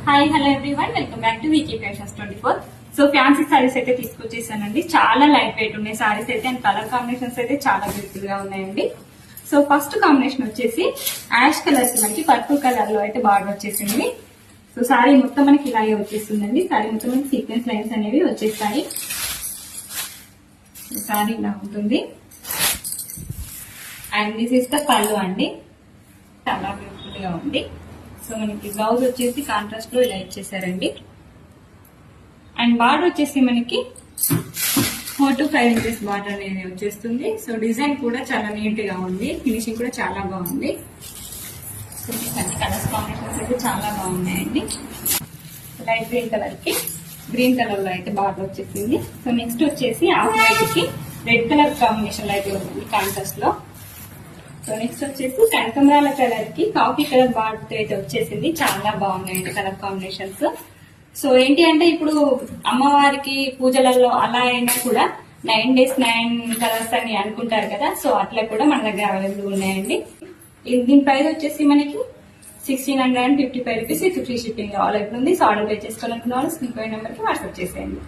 Hi hello everyone, welcome back to VK fashions 24. So fancy saris అయితే తీసుకొచ్చేసానండి. చాలా light weight ఉన్నాయి సారీస్ అయితే, అండ్ కలర్ కాంబినేషన్స్ అయితే చాలా బ్యూటిఫుల్ గా ఉన్నాయండి. సో ఫస్ట్ కాంబినేషన్ వచ్చేసి యాష్ కలర్ కి మనకి పర్పుల్ కలర్ లో అయితే బార్డర్ వచ్చేసింది. సో సారీ మొత్తం మనకి ఇలాగే వచ్చేస్తుందండి. సారీ మొత్తం మనకి సీక్వెన్స్ లైన్స్ అనేవి వచ్చేస్తాయి. సారీ ఇలా ఉంటుంది. అండ్ దిస్ ఇస్ ద పళ్ళు అండి, చాలా బ్యూటిఫుల్ గా ఉంది. సో మనకి బ్లౌజ్ వచ్చేసి కాంట్రాస్ట్ లో ఇలా ఇచ్చేసారండి. అండ్ బార్డర్ వచ్చేసి మనకి 4 to 5 inches బార్డర్ అనేది వచ్చేస్తుంది. సో డిజైన్ కూడా చాలా నీట్ గా ఉంది, ఫినిషింగ్ కూడా చాలా బాగుంది. సో అన్ని కలర్స్ కాంబినేషన్స్ అయితే చాలా బాగున్నాయండి. లైట్ గ్రీన్ కలర్ కి గ్రీన్ కలర్ లో అయితే బార్డర్ వచ్చేసింది. సో నెక్స్ట్ వచ్చేసి ఆఫ్ వైట్ కి రెడ్ కలర్ కాంబినేషన్ లో అయితే ఉంటుంది కాంట్రాస్ట్ లో. సో నెక్స్ట్ వచ్చేసి కనకమరాల కలర్ కి కాఫీ కలర్ బార్డర్ అయితే వచ్చేసింది. చాలా బాగున్నాయండి కలర్ కాంబినేషన్స్. సో ఏంటి అంటే ఇప్పుడు అమ్మవారికి పూజలలో అలా అయినా కూడా 9 days 9 కలర్స్ అని అనుకుంటారు కదా. సో అట్లా కూడా మన దగ్గర అవైలబుల్ ఉన్నాయండి. దీని ప్రైస్ వచ్చేసి మనకి 1655 rupees with free shipping available ఉంది. సో ఆర్డర్ పే చేసుకోవాలనుకున్న వాళ్ళు స్క్రీన్ పై నెంబర్ కి వాట్సాప్ చేసేయండి.